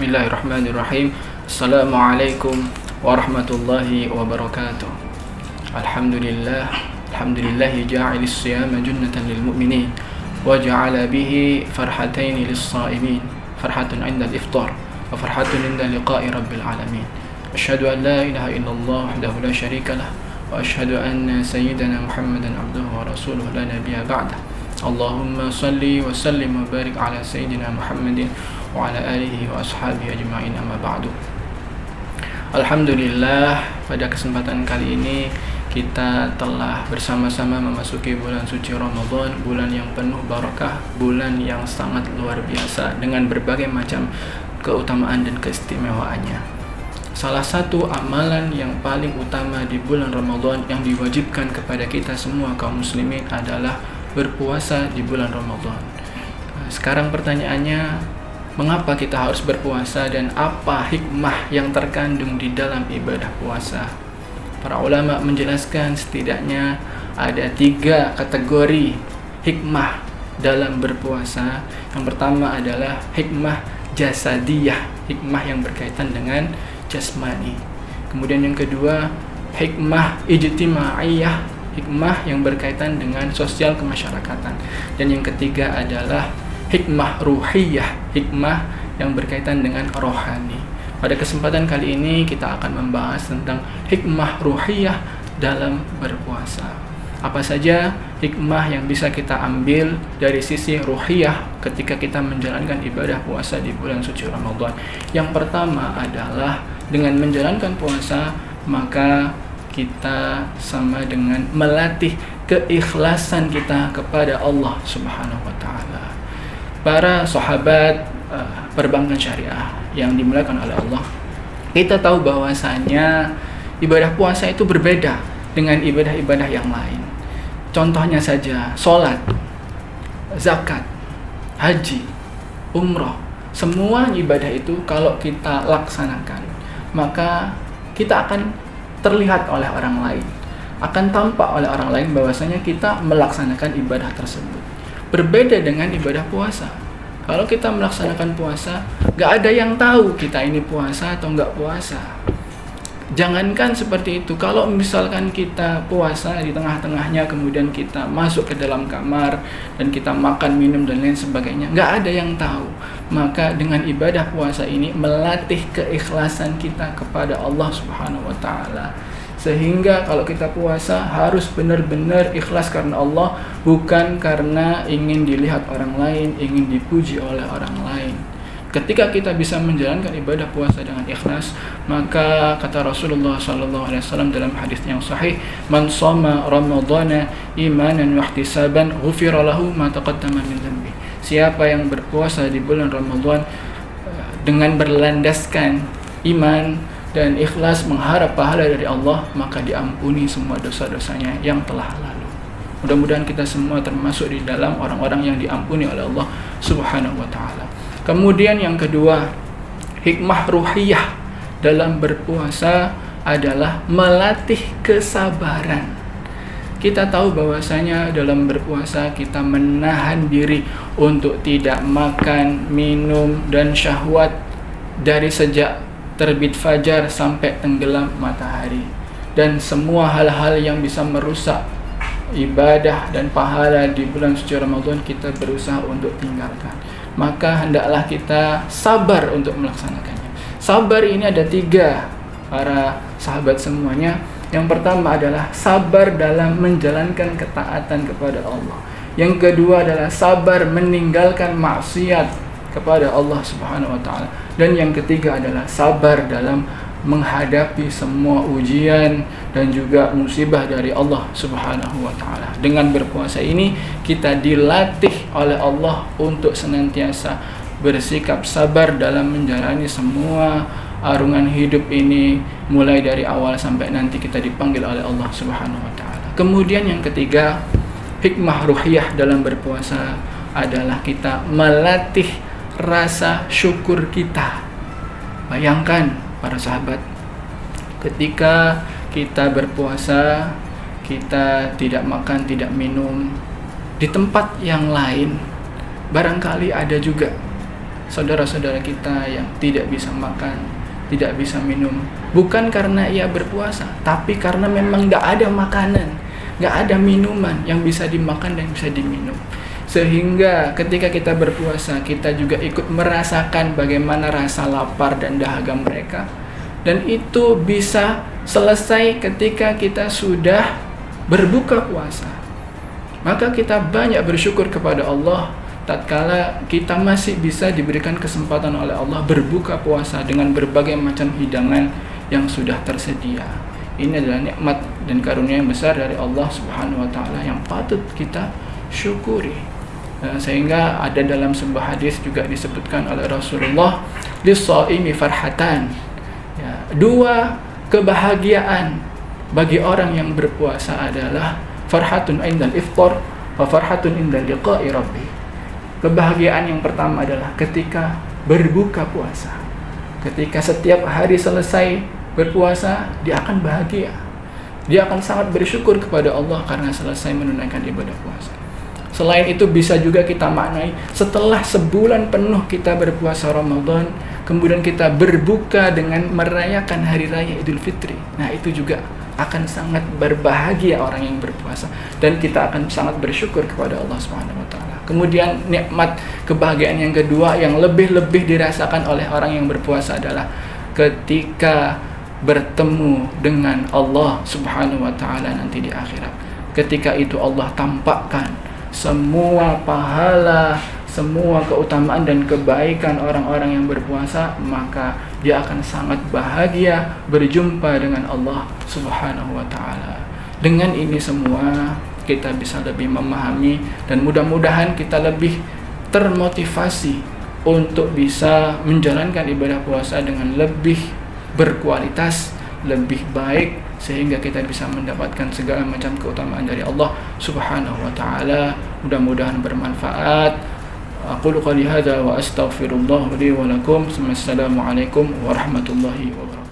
Bismillahirrahmanirrahim. Assalamualaikum warahmatullahi wabarakatuh. Alhamdulillahi ja'alis siyama junnatan lil mu'minin wa ja'ala bihi farhataini lis sha'imin, farhatun 'inda al-iftar wa farhatun 'inda liqa'i rabbil alamin. Asyhadu an la ilaha illallah wahdahu la syarika lah wa asyhadu anna sayyidana Muhammadan 'abduhu wa rasuluhu la nabiyya ba'dah. Allahumma salli wa sallim wa barik ala sayyidina Muhammadin wa ala alihi wa ashabihi ajma'in, amma ba'du. Alhamdulillah, pada kesempatan kali ini kita telah bersama-sama memasuki bulan suci Ramadan, bulan yang penuh barakah, bulan yang sangat luar biasa dengan berbagai macam keutamaan dan keistimewaannya. Salah satu amalan yang paling utama di bulan Ramadan yang diwajibkan kepada kita semua kaum muslimin adalah berpuasa di bulan Ramadan. Sekarang pertanyaannya, mengapa kita harus berpuasa dan apa hikmah yang terkandung di dalam ibadah puasa? Para ulama menjelaskan setidaknya ada 3 kategori hikmah dalam berpuasa. Yang pertama adalah hikmah jasadiyah, hikmah yang berkaitan dengan jasmani. Kemudian yang kedua, hikmah ijtimaiyah, hikmah yang berkaitan dengan sosial kemasyarakatan. Dan yang ketiga adalah hikmah ruhiyah, hikmah yang berkaitan dengan rohani. Pada kesempatan kali ini kita akan membahas tentang hikmah ruhiyah dalam berpuasa. Apa saja hikmah yang bisa kita ambil dari sisi ruhiyah ketika kita menjalankan ibadah puasa di bulan suci Ramadan? Yang pertama adalah dengan menjalankan puasa maka kita sama dengan melatih keikhlasan kita kepada Allah Subhanahu wa taala. Para sahabat perbankan syariah yang dimuliakan oleh Allah, kita tahu bahwasanya ibadah puasa itu berbeda dengan ibadah-ibadah yang lain. Contohnya saja sholat, zakat, haji, umroh, semua ibadah itu kalau kita laksanakan maka kita akan terlihat oleh orang lain, akan tampak oleh orang lain bahwasanya kita melaksanakan ibadah tersebut. Berbeda dengan ibadah puasa. Kalau kita melaksanakan puasa, gak ada yang tahu kita ini puasa atau gak puasa. Jangankan seperti itu, kalau misalkan kita puasa di tengah-tengahnya kemudian kita masuk ke dalam kamar dan kita makan, minum dan lain sebagainya, gak ada yang tahu. Maka dengan ibadah puasa ini melatih keikhlasan kita kepada Allah Subhanahu wa taala. Sehingga kalau kita puasa harus benar-benar ikhlas karena Allah, bukan karena ingin dilihat orang lain, ingin dipuji oleh orang lain. Ketika kita bisa menjalankan ibadah puasa dengan ikhlas, maka kata Rasulullah SAW dalam hadis yang sahih, "Man shoma Ramadhana imanan wa ihtisaban, ghufira lahu ma taqaddama min dhanbi." Siapa yang berpuasa di bulan Ramadan dengan berlandaskan iman dan ikhlas mengharap pahala dari Allah, maka diampuni semua dosa-dosanya yang telah lalu. Mudah-mudahan kita semua termasuk di dalam orang-orang yang diampuni oleh Allah Subhanahu wa taala. Kemudian yang kedua, hikmah ruhiyah dalam berpuasa adalah melatih kesabaran. Kita tahu bahwasanya dalam berpuasa kita menahan diri untuk tidak makan, minum dan syahwat dari sejak terbit fajar sampai tenggelam matahari, dan semua hal-hal yang bisa merusak ibadah dan pahala di bulan suci Ramadan kita berusaha untuk tinggalkan. Maka hendaklah kita sabar untuk melaksanakannya. Sabar ini ada 3 para sahabat semuanya. Yang pertama adalah sabar dalam menjalankan ketaatan kepada Allah. Yang kedua adalah sabar meninggalkan maksiat kepada Allah Subhanahu wa taala. Dan yang ketiga adalah sabar dalam menghadapi semua ujian dan juga musibah dari Allah Subhanahu wa taala. Dengan berpuasa ini kita dilatih oleh Allah untuk senantiasa bersikap sabar dalam menjalani semua arungan hidup ini, mulai dari awal sampai nanti kita dipanggil oleh Allah Subhanahu wa taala. Kemudian yang ketiga, hikmah ruhiyah dalam berpuasa adalah kita melatih rasa syukur kita. Bayangkan para sahabat, ketika kita berpuasa, kita tidak makan, tidak minum, di tempat yang lain barangkali ada juga saudara-saudara kita yang tidak bisa makan, tidak bisa minum, bukan karena ia berpuasa, tapi karena memang nggak ada makanan, nggak ada minuman yang bisa dimakan dan bisa diminum. Sehingga ketika kita berpuasa, kita juga ikut merasakan bagaimana rasa lapar dan dahaga mereka. Dan itu bisa selesai ketika kita sudah berbuka puasa. Maka kita banyak bersyukur kepada Allah tatkala kita masih bisa diberikan kesempatan oleh Allah berbuka puasa dengan berbagai macam hidangan yang sudah tersedia. Ini adalah nikmat dan karunia yang besar dari Allah Subhanahu wa taala yang patut kita syukuri. Sehingga ada dalam sebuah hadis juga disebutkan oleh Rasulullah, lis-shaimi farhatan. Ya, 2 kebahagiaan bagi orang yang berpuasa adalah farhatun indal iftar wa farhatun indal liqa'i rabbih. Kebahagiaan yang pertama adalah ketika berbuka puasa. Ketika setiap hari selesai berpuasa, dia akan bahagia. Dia akan sangat bersyukur kepada Allah karena selesai menunaikan ibadah puasa. Selain itu bisa juga kita maknai setelah sebulan penuh kita berpuasa Ramadan, kemudian kita berbuka dengan merayakan hari raya Idul Fitri. Nah, itu juga akan sangat berbahagia orang yang berpuasa dan kita akan sangat bersyukur kepada Allah Subhanahu wa taala. Kemudian nikmat kebahagiaan yang kedua yang lebih-lebih dirasakan oleh orang yang berpuasa adalah ketika bertemu dengan Allah Subhanahu wa taala nanti di akhirat. Ketika itu Allah tampakkan semua pahala, semua keutamaan dan kebaikan orang-orang yang berpuasa, maka dia akan sangat bahagia berjumpa dengan Allah Subhanahu wa taala. Dengan ini semua kita bisa lebih memahami dan mudah-mudahan kita lebih termotivasi untuk bisa menjalankan ibadah puasa dengan lebih berkualitas, lebih baik, sehingga kita bisa mendapatkan segala macam keutamaan dari Allah Subhanahu wa taala. Mudah-mudahan bermanfaat. Aqulu qouli hadza wa astaghfirullah li wa lakum. Assalamualaikum warahmatullahi wabarakatuh.